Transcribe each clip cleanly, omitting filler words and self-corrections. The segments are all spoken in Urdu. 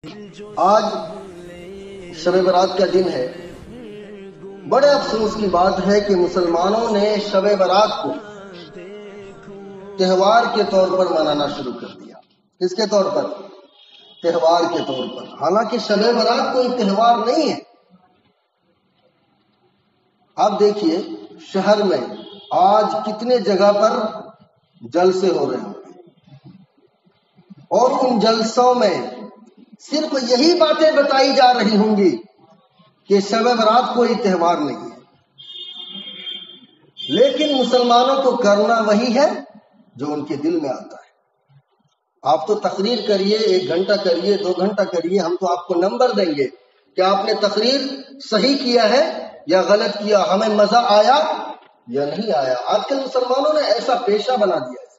آج شب برات کا دن ہے۔ بڑے افسوس کی بات ہے کہ مسلمانوں نے شب برات کو تہوار کے طور پر منانا شروع کر دیا۔ کس کے طور پر؟ تہوار کے طور پر، حالانکہ شب برات کوئی تہوار نہیں ہے۔ آپ دیکھیے شہر میں آج کتنے جگہ پر جلسے ہو رہے ہیں، اور ان جلسوں میں صرف یہی باتیں بتائی جا رہی ہوں گی کہ شب برات کوئی تہوار نہیں ہے، لیکن مسلمانوں کو کرنا وہی ہے جو ان کے دل میں آتا ہے۔ آپ تو تقریر کریے، 1 گھنٹہ کریے، 2 گھنٹہ کریے، ہم تو آپ کو نمبر دیں گے کہ آپ نے تقریر صحیح کیا ہے یا غلط کیا، ہمیں مزہ آیا یا نہیں آیا۔ آج کل مسلمانوں نے ایسا پیشہ بنا دیا ہے۔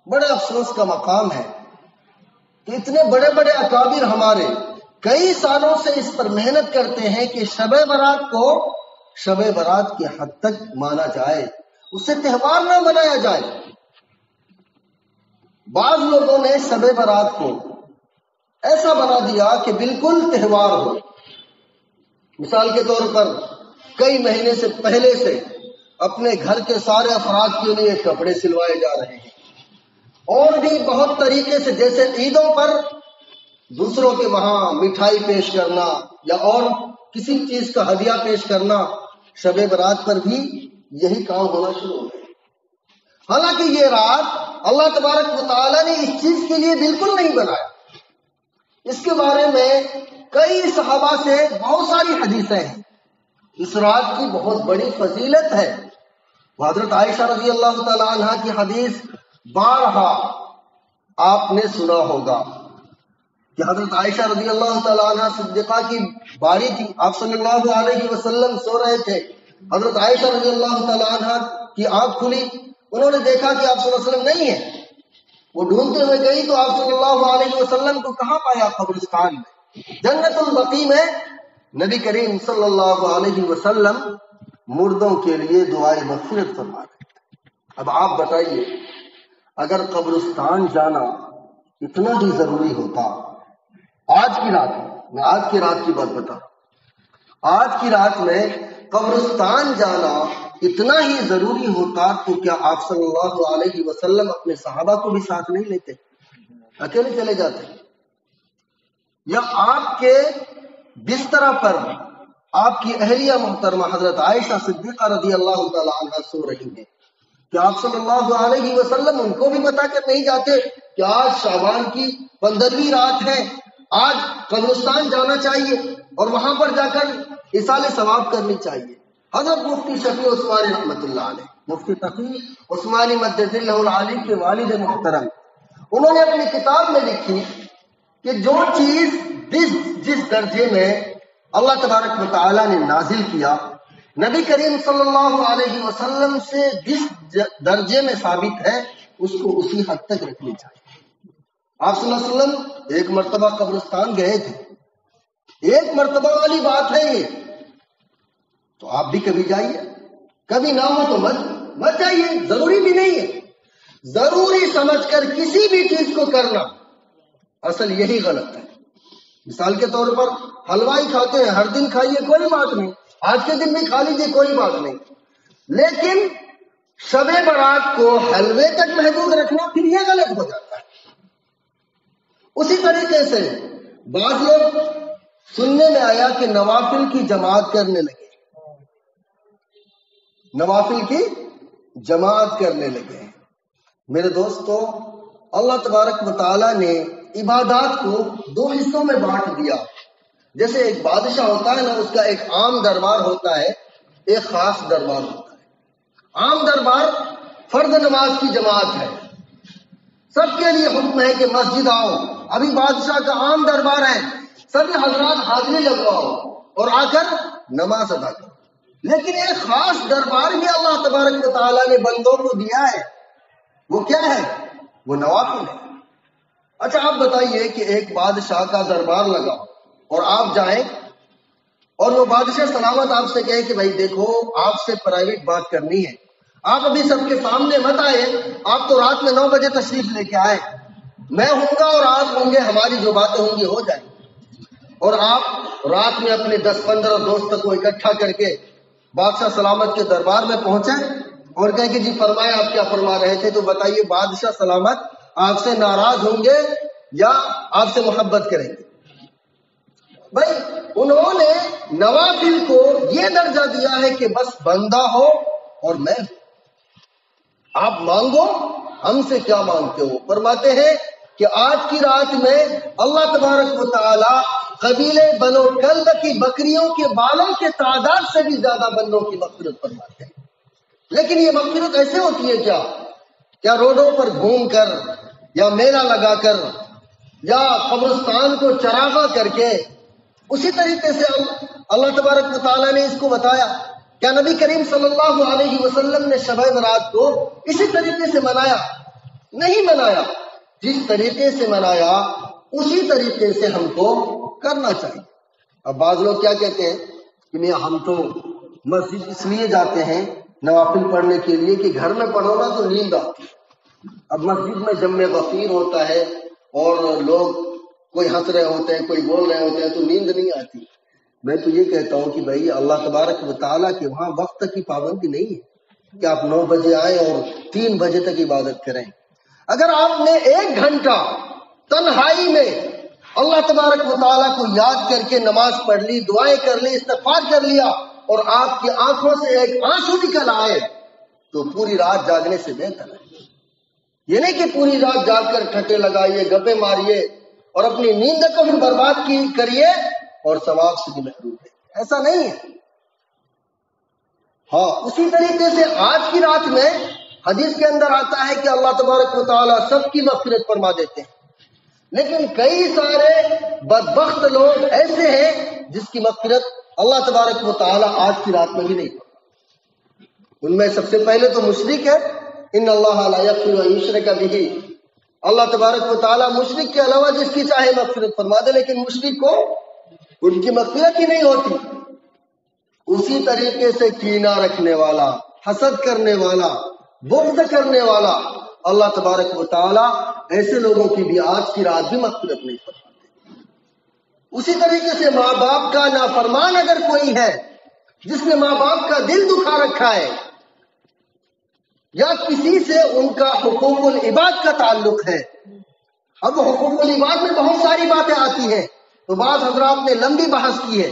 بڑے افسوس کا مقام ہے کہ اتنے بڑے بڑے اکابر ہمارے کئی سالوں سے اس پر محنت کرتے ہیں کہ شب برات کو شب برات کے حد تک مانا جائے، اسے تہوار نہ منایا جائے۔ بعض لوگوں نے شب برات کو ایسا بنا دیا کہ بالکل تہوار ہو۔ مثال کے طور پر کئی مہینے سے پہلے سے اپنے گھر کے سارے افراد کے لیے کپڑے سلوائے جا رہے ہیں، اور بھی بہت طریقے سے، جیسے عیدوں پر دوسروں کے وہاں مٹھائی پیش کرنا یا اور کسی چیز کا ہدیہ پیش کرنا، شب برات پر بھی یہی کام ہونا شروع ہو گیا۔ حالانکہ یہ رات اللہ تبارک و تعالیٰ نے اس چیز کے لیے بالکل نہیں بنایا۔ اس کے بارے میں کئی صحابہ سے بہت ساری حدیثیں ہیں۔ اس رات کی بہت بڑی فضیلت ہے۔ حضرت عائشہ رضی اللہ تعالی عنہ کی حدیث بارہا آپ نے سنا ہوگا کہ حضرت عائشہ رضی اللہ تعالی عنہ صدیقہ کی باری تھی، آپ صلی اللہ علیہ وسلم سو رہے تھے، حضرت عائشہ رضی اللہ تعالی عنہ کی آنکھ کھلی، انہوں نے دیکھا کہ آپ صلی اللہ علیہ وسلم نہیں ہیں۔ وہ ڈھونڈتے ہوئے گئی تو آپ صلی اللہ علیہ وسلم کو کہاں پایا؟ قبرستان میں، جنت البقیع میں نبی کریم صلی اللہ علیہ وسلم مردوں کے لیے دعائے مغفرت فرما رہے ہیں۔ اب آپ بتائیے، اگر قبرستان جانا اتنا ہی ضروری ہوتا، آج کی رات میں آج کی رات کی بات بتا رہا ہوں، آج کی رات میں قبرستان جانا اتنا ہی ضروری ہوتا تو کیا آپ صلی اللہ علیہ وسلم اپنے صحابہ کو بھی ساتھ نہیں لیتے؟ اکیلے چلے جاتے؟ یا آپ کے بستر پر آپ کی اہلیہ محترمہ حضرت عائشہ صدیقہ رضی اللہ تعالی عنہ سو رہی ہیں، کہ آپ صلی اللہ علیہ وسلم ان کو بھی بتا کر نہیں جاتے کہ آج شعبان کی 15ویں رات ہے، آج قبرستان جانا چاہیے اور وہاں پر جا کر ایصال ثواب کرنی چاہیے۔ حضرت مفتی شفیع عثمانی رحمۃ اللہ علیہ، مفتی تقی عثمانی مجد اللہ العالی کے والد محترم، انہوں نے اپنی کتاب میں لکھی کہ جو چیز جس درجے میں اللہ تبارک و تعالیٰ نے نازل کیا، نبی کریم صلی اللہ علیہ وسلم سے جس درجے میں ثابت ہے، اس کو اسی حد تک رکھنی چاہیے۔ آپ صلی اللہ علیہ وسلم ایک مرتبہ قبرستان گئے تھے، ایک مرتبہ والی بات ہے یہ، تو آپ بھی کبھی جائیے، کبھی نہ ہو تو مت جائیے، ضروری بھی نہیں ہے۔ ضروری سمجھ کر کسی بھی چیز کو کرنا اصل یہی غلط ہے۔ مثال کے طور پر حلوائی کھاتے ہیں، ہر دن کھائیے، کوئی بات نہیں، آج کے دن بھی کھا لیجیے، کوئی بات نہیں، لیکن شب برات کو حلوے تک محدود رکھنا پھر یہ غلط ہو جاتا ہے۔ اسی طریقے سے بعض لوگ سننے میں آیا کہ نوافل کی جماعت کرنے لگے، نوافل کی جماعت کرنے لگے۔ میرے دوستو، اللہ تبارک و تعالیٰ نے عبادات کو 2 حصوں میں بانٹ دیا۔ جیسے ایک بادشاہ ہوتا ہے نا، اس کا ایک عام دربار ہوتا ہے، ایک خاص دربار ہوتا ہے۔ عام دربار فرض نماز کی جماعت ہے، سب کے لیے حکم ہے کہ مسجد آؤ۔ ابھی بادشاہ کا عام دربار ہے، سبھی حضرات حاضری لگواؤ اور آ کر نماز ادا کرو۔ لیکن ایک خاص دربار بھی اللہ تبارک و تعالیٰ نے بندوں کو دیا ہے، وہ کیا ہے؟ وہ نوافل ہے۔ اچھا آپ بتائیے کہ ایک بادشاہ کا دربار لگا اور آپ جائیں اور وہ بادشاہ سلامت آپ سے کہے کہ بھائی دیکھو، آپ سے پرائیویٹ بات کرنی ہے، آپ ابھی سب کے سامنے مت آئے، آپ تو رات میں 9 بجے تشریف لے کے آئے، میں ہوں گا اور آپ ہوں گے، ہماری جو باتیں ہوں گی ہو جائیں گی، اور آپ رات میں اپنے 10-15 دوستوں کو اکٹھا کر کے بادشاہ سلامت کے دربار میں پہنچے اور کہیں کہ جی فرمائے آپ کیا فرما رہے تھے، تو بتائیے بادشاہ سلامت آپ سے ناراض ہوں گے یا آپ سے محبت کریں گے؟ بھائی انہوں نے نوافل کو یہ درجہ دیا ہے کہ بس بندہ ہو اور میں ہوں، آپ مانگو، ہم سے کیا مانگتے ہو؟ فرماتے ہیں کہ آج کی رات میں اللہ تبارک و تعالی قبیلے بنو کلب کی بکریوں کے بالوں کے تعداد سے بھی زیادہ بندوں کی مغفرت فرماتے ہیں۔ لیکن یہ مغفرت ایسے ہوتی ہے کیا روڈوں پر گھوم کر یا میلہ لگا کر یا قبرستان کو چراغاں کر کے؟ اسی طریقے سے اللہ تبارک و تعالیٰ نے اس کو بتایا، کیا نبی کریم صلی اللہ علیہ وسلم نے شب برات کو اسی طریقے سے منایا؟ نہیں منایا۔ جس طریقے سے منایا اسی طریقے سے ہم کو کرنا چاہیے۔ اب بعض لوگ کیا کہتے ہیں کہ میاں ہم تو مسجد اس لیے جاتے ہیں نوافل پڑھنے کے لیے کہ گھر میں پڑھو نا تو نیند آتی ہے، اب مسجد میں جمع غفیر ہوتا ہے اور لوگ کوئی ہنس رہے ہوتے ہیں، کوئی بول رہے ہوتے ہیں تو نیند نہیں آتی۔ میں تو یہ کہتا ہوں کہ بھائی اللہ تبارک و تعالیٰ کے وہاں وقت کی پابندی نہیں ہے کہ آپ 9 بجے آئیں اور 3 بجے تک عبادت کریں۔ اگر آپ نے 1 گھنٹہ تنہائی میں اللہ تبارک و تعالیٰ کو یاد کر کے نماز پڑھ لی، دعائیں کر لی، استغفار کر لیا اور آپ کی آنکھوں سے ایک آنسو نکل آئے تو پوری رات جاگنے سے بہتر ہے۔ یہ نہیں کہ پوری رات جاگ کر ٹھٹے لگائیے، گپے ماریے اور اپنی نیند کو بھی برباد کریے اور ثواب سے بھی محروم ہے، ایسا نہیں ہے۔ ہاں اسی طریقے سے آج کی رات میں حدیث کے اندر آتا ہے کہ اللہ تبارک و تعالیٰ سب کی مغفرت فرما دیتے ہیں، لیکن کئی سارے بدبخت لوگ ایسے ہیں جس کی مغفرت اللہ تبارک و تعالیٰ آج کی رات میں بھی نہیں کرتا۔ ان میں سب سے پہلے تو مشرک ہے، ان اللہ لا یغفر ان یشرک بہ، اللہ تبارک و تعالیٰ مشرک کے علاوہ جس کی چاہے مغفرت فرما دے، لیکن مشرک کو ان کی مغفرت ہی نہیں ہوتی۔ اسی طریقے سے کینہ رکھنے والا، حسد کرنے والا، بغض کرنے والا، اللہ تبارک و تعالیٰ ایسے لوگوں کی بھی آج کی رات بھی مغفرت نہیں فرماتے۔ اسی طریقے سے ماں باپ کا نافرمان اگر کوئی ہے جس نے ماں باپ کا دل دکھا رکھا ہے یا کسی سے ان کا حقوق العباد کا تعلق ہے، اب حقوق العباد میں بہت ساری باتیں آتی ہیں تو بعض حضرات نے لمبی بحث کی ہے،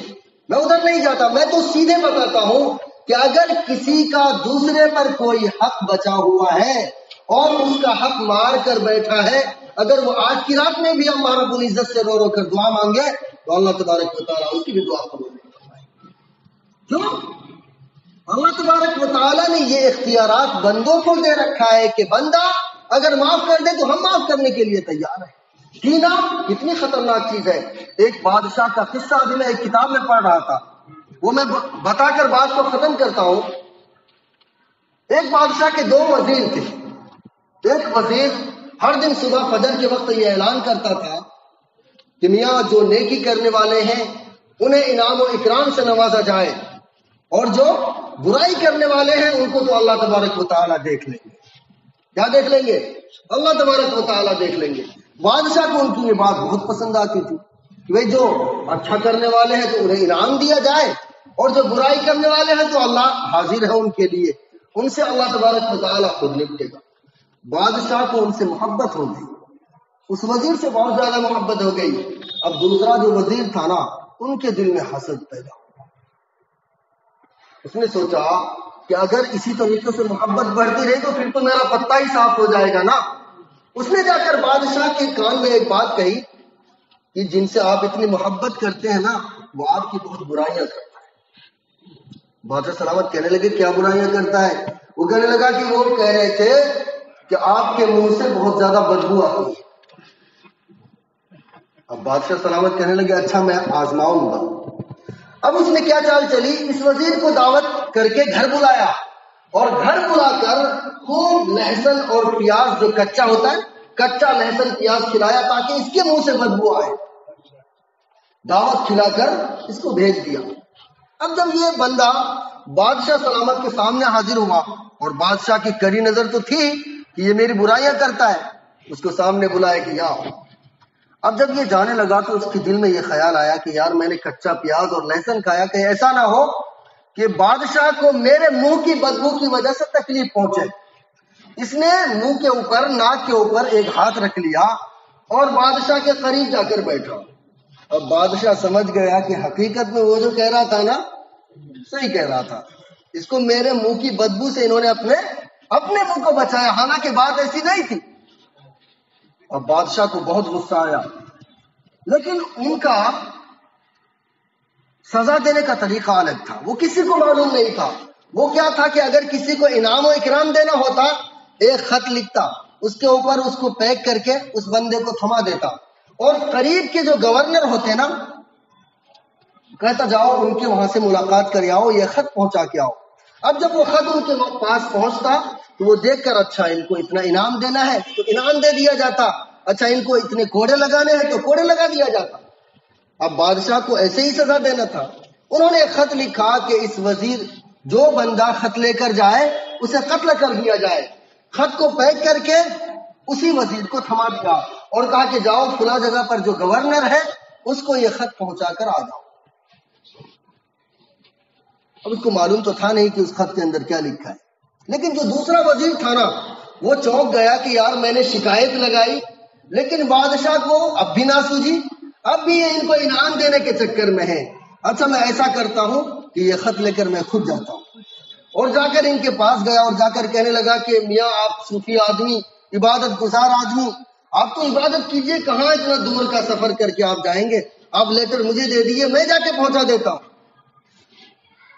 میں ادھر نہیں جاتا، میں تو سیدھے بتاتا ہوں کہ اگر کسی کا دوسرے پر کوئی حق بچا ہوا ہے اور اس کا حق مار کر بیٹھا ہے، اگر وہ آج کی رات میں بھی اللہ رب العزت سے رو رو کر دعا مانگے تو اللہ تبارک و تعالیٰ اس کی بھی دعا قبول نہیں فرمائے گا۔ کیوں؟ اللہ تبارک و تعالیٰ نے یہ اختیارات بندوں کو دے رکھا ہے کہ بندہ اگر معاف کر دے تو ہم معاف کرنے کے لیے تیار ہیں۔ کینہ کتنی خطرناک چیز ہے۔ ایک بادشاہ کا قصہ ابھی میں ایک کتاب میں پڑھ رہا تھا، وہ میں بتا کر بات کو ختم کرتا ہوں۔ ایک بادشاہ کے 2 وزیر تھے۔ ایک وزیر ہر دن صبح فجر کے وقت یہ اعلان کرتا تھا کہ میاں جو نیکی کرنے والے ہیں انہیں انعام و اکرام سے نوازا جائے، اور جو برائی کرنے والے ہیں ان کو تو اللہ تبارک و تعالیٰ دیکھ لیں گے۔ کیا دیکھ لیں گے؟ اللہ تبارک و تعالیٰ دیکھ لیں گے۔ بادشاہ کو ان کی یہ بات بہت پسند آتی تھی کہ بھئی جو اچھا کرنے والے ہیں تو انہیں انعام دیا جائے، اور جو برائی کرنے والے ہیں تو اللہ حاضر ہے ان کے لیے، ان سے اللہ تبارک و تعالیٰ خود نپٹے گا۔ بادشاہ کو ان سے محبت ہو گئی، اس وزیر سے بہت زیادہ محبت ہو گئی۔ اب دوسرا جو وزیر تھا نا، ان کے دل میں حسد پیدا ہوا۔ اس نے سوچا کہ اگر اسی طریقے سے محبت بڑھتی رہی تو پھر تو میرا پتہ ہی صاف ہو جائے گا نا۔ اس نے جا کر بادشاہ کے کان میں ایک بات کہی کہ جن سے آپ اتنی محبت کرتے ہیں نا وہ آپ کی بہت برائیاں کرتا ہے۔ بادشاہ سلامت کہنے لگے کیا برائیاں کرتا ہے؟ وہ کہنے لگا کہ وہ کہہ رہے تھے کہ آپ کے منہ سے بہت زیادہ بدبو آتی ہے۔ اب بادشاہ سلامت کہنے لگے اچھا میں آزماؤں گا۔ اب اس نے کیا چال چلی، اس وزیر کو دعوت کر کے گھر بلایا، اور گھر بلا کر خوب لہسن اور پیاز جو کچا ہوتا ہے، کچا لہسن پیاز کھلایا تاکہ اس کے منہ سے بدبو آئے۔ دعوت کھلا کر اس کو بھیج دیا۔ اب جب یہ بندہ بادشاہ سلامت کے سامنے حاضر ہوا، اور بادشاہ کی کڑی نظر تو تھی کہ یہ میری برائیاں کرتا ہے، اس کو سامنے بلائے کہ یا اب جب یہ جانے لگا تو اس کے دل میں یہ خیال آیا کہ یار میں نے کچا پیاز اور لہسن کھایا، کہیں ایسا نہ ہو کہ بادشاہ کو میرے منہ کی بدبو کی وجہ سے تکلیف پہنچے۔ اس نے منہ کے اوپر، ناک کے اوپر ایک ہاتھ رکھ لیا اور بادشاہ کے قریب جا کر بیٹھا۔ اب بادشاہ سمجھ گیا کہ حقیقت میں وہ جو کہہ رہا تھا نا صحیح کہہ رہا تھا، اس کو میرے منہ کی بدبو سے انہوں نے اپنے منہ کو بچایا، حالانکہ بات ایسی نہیں تھی۔ اب بادشاہ کو بہت غصہ آیا، لیکن ان کا سزا دینے کا طریقہ الگ تھا، وہ کسی کو معلوم نہیں تھا۔ وہ کیا تھا کہ اگر کسی کو انعام و اکرام دینا ہوتا، ایک خط لکھتا، اس کے اوپر اس کو پیک کر کے اس بندے کو تھما دیتا، اور قریب کے جو گورنر ہوتے نا کہتا جاؤ ان کے وہاں سے ملاقات کر آؤ، یہ خط پہنچا کے آؤ۔ اب جب وہ خط ان کے پاس پہنچتا تو وہ دیکھ کر اچھا ان کو اتنا انعام دینا ہے تو انعام دے دیا جاتا، اچھا ان کو اتنے کوڑے لگانے ہیں تو کوڑے لگا دیا جاتا۔ اب بادشاہ کو ایسے ہی سزا دینا تھا۔ انہوں نے ایک خط لکھا کہ اس وزیر جو بندہ خط لے کر جائے اسے قتل کر دیا جائے۔ خط کو پیک کر کے اسی وزیر کو تھما دیا اور کہا کہ جاؤ فلاں جگہ پر جو گورنر ہے اس کو یہ خط پہنچا کر آ جاؤ۔ اب اس کو معلوم تو تھا نہیں کہ اس خط کے اندر کیا لکھا ہے، لیکن جو دوسرا وزیر تھا نا وہ چونک گیا کہ یار میں نے شکایت لگائی لیکن بادشاہ کو اب بھی نہ سوجی، اب بھی یہ ان کو انعام دینے کے چکر میں ہے۔ اچھا میں ایسا کرتا ہوں کہ یہ خط لے کر میں خود جاتا ہوں، اور جا کر ان کے پاس گیا اور جا کر کہنے لگا کہ میاں آپ صوفی آدمی، عبادت گزار آدمی، آپ تو عبادت کیجئے، کہاں اتنا دور کا سفر کر کے آپ جائیں گے، آپ لیٹر مجھے دے دیجئے میں جا کے پہنچا دیتا ہوں۔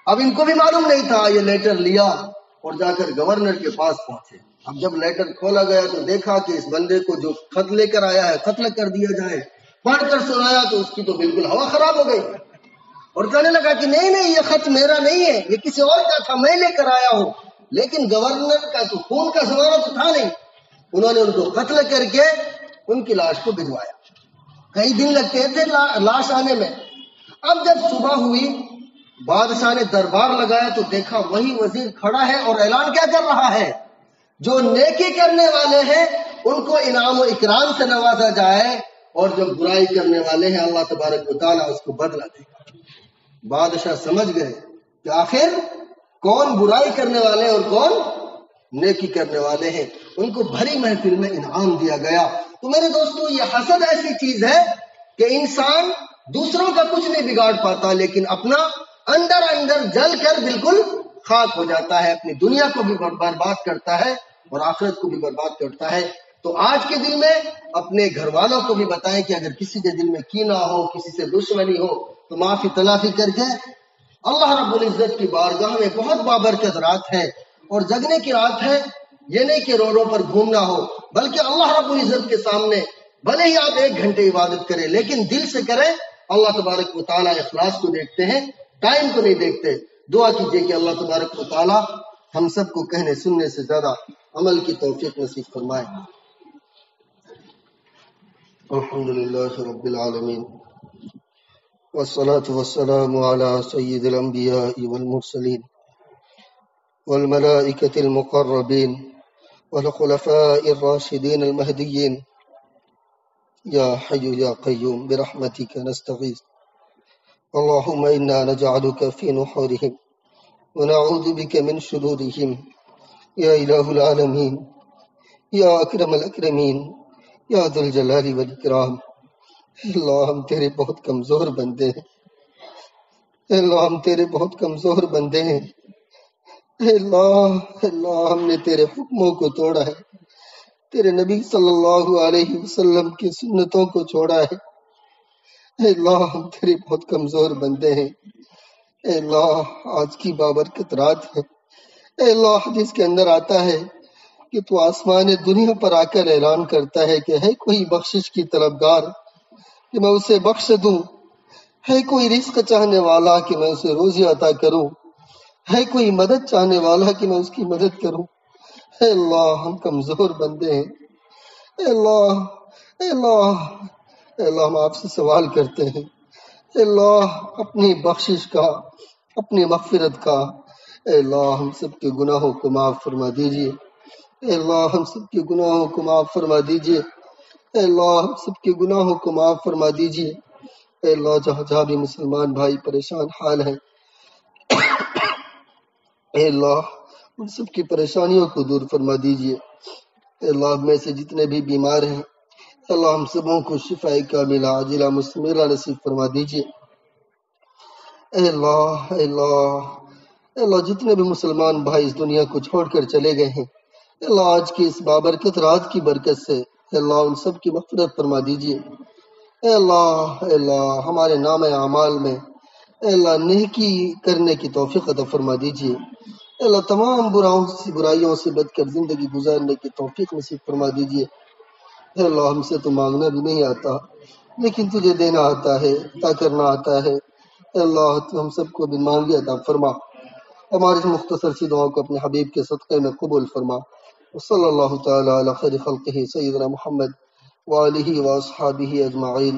اب ان کو بھی معلوم نہیں تھا، یہ لیٹر لیا اور جا کر گورنر کے پاس پہنچے۔ اب جب لیٹر کھولا گیا تو دیکھا کہ اس بندے کو جو خط لے کر آیا ہے قتل کر دیا جائے۔ پڑھ کر سنایا تو اس کی تو بالکل ہوا خراب ہو گئی اور کہنے لگا کہ نہیں نہیں یہ خط میرا نہیں ہے، یہ کسی اور کا تھا، میں لے کر آیا ہوں، لیکن گورنر کا تو خون کا زمانہ تو تھا نہیں۔ انہوں نے ان کو قتل کر کے ان کی لاش کو بھجوایا۔ کئی دن لگتے تھے لاش آنے میں۔ اب جب صبح ہوئی بادشاہ نے دربار لگایا تو دیکھا وہی وزیر کھڑا ہے اور اعلان کیا کر رہا ہے، جو نیکی کرنے والے ہیں ان کو انعام و اکرام سے نوازا جائے، اور جو برائی کرنے والے ہیں اللہ تبارک و تعالیٰ اس کو بدلہ دے گا۔ بادشاہ سمجھ گئے کہ آخر کون برائی کرنے والے اور کون نیکی کرنے والے ہیں۔ ان کو بھری محفل میں انعام دیا گیا۔ تو میرے دوستو یہ حسد ایسی چیز ہے کہ انسان دوسروں کا کچھ نہیں بگاڑ پاتا، لیکن اپنا اندر جل کر بالکل خاک ہو جاتا ہے، اپنی دنیا کو بھی برباد کرتا ہے اور آخرت کو بھی برباد کرتا ہے۔ تو آج کے دن میں اپنے گھر والوں کو بھی بتائیں کہ اگر کسی کے دل میں کینہ ہو، کسی سے دشمنی ہو تو معافی تلافی کر کے اللہ رب العزت کی بارگاہ میں بہت بابرکت رات ہے اور جگنے کی رات ہے۔ یہ نہیں کہ روڈوں پر گھومنا ہو، بلکہ اللہ رب العزت کے سامنے بھلے ہی آپ 1 گھنٹے عبادت کریں لیکن دل سے کریں۔ اللہ تبارک و تعالیٰ اخلاص کو دیکھتے ہیں، ٹائم کو نہیں دیکھتے۔ دعا کیجئے کہ اللہ تبارک و تعالیٰ ہم سب کو کہنے سننے سے زیادہ عمل کی توفیق نصیب فرمائے۔ الحمدللہ رب العالمین والصلاة والسلام على سید الانبیاء والمرسلین والملائکة المقربین والخلفاء الراشدین المہدیین یا حی یا قیوم برحمتک نستغیث اللہم انا نجعلک فی نحورہم ونعوذ بک من شرورہم یا الہ العالمین یا اکرم الاکرمین یا ذو الجلال والاکرام۔ اللہ ہم تیرے بہت کمزور بندے ہیں، اللہ ہم تیرے بہت کمزور بندے ہیں، اللہ ہم نے تیرے حکموں کو توڑا ہے، تیرے نبی صلی اللہ علیہ وسلم کی سنتوں کو چھوڑا ہے۔ اللہ ہم تیرے بہت کمزور بندے ہیں۔ اے اللہ آج کی بابرکت رات ہے، اے اللہ حدیث کے اندر آتا ہے کہ تو آسمان دنیا پر آ کر اعلان کرتا ہے کہ ہے کوئی بخشش کی طلبگار کہ میں اسے بخش دوں، ہے کوئی رزق چاہنے والا کہ میں اسے روزی عطا کروں، ہے کوئی مدد چاہنے والا کہ میں اس کی مدد کروں۔ اے اللہ ہم کمزور بندے ہیں، اے اللہ اے اللہ اے اللہ ہم آپ سے سوال کرتے ہیں، اے اللہ اپنی بخشش کا، اپنی مغفرت کا، اے اللہ ہم سب کے گناہوں کو معاف فرما دیجیے۔ اے اللہ ہم سب کے گناہوں کو معاف فرما دیجیے، اے اللہ ہم سب کے گناہوں کو معاف فرما دیجیے، اے اللہ جہاں جہاں بھی مسلمان بھائی پریشان حال ہیں، اے اللہ ان سب کی پریشانیوں کو دور فرما دیجیے، اے اللہ میں سے جتنے بھی بیمار ہیں، اے اللہ ہم سبوں کو شفاء کاملہ عاجلہ مستمرہ نصیب فرما دیجیے، اے اللہ اے اللہ اے اللہ جتنے بھی مسلمان بھائی اس دنیا کو چھوڑ کر چلے گئے ہیں، اے اللہ آج کی اس بابرکت رات کی برکت سے اے اللہ ان سب کی مغفرت فرما دیجیے، اے اللہ ہمارے نام اعمال میں اے اللہ نیکی کرنے کی توفیق عطا فرما دیجیے، اے اللہ تمام برائیوں سے بچ کر زندگی گزارنے کی توفیق نصیب فرما دیجیے، اے اللہ ہم سے تو مانگنا بھی نہیں آتا لیکن تجھے دینا آتا ہے، عطا کرنا آتا ہے، اے اللہ تو ہم سب کو بھی مانگے عطا فرما، ہماری اس مختصر سی دعا کو اپنے حبیب کے صدقے میں قبول فرما، وصلی اللہ تعالی علی خیر خلقہ سیدنا محمد وآلہ واصحابہ اجمعین۔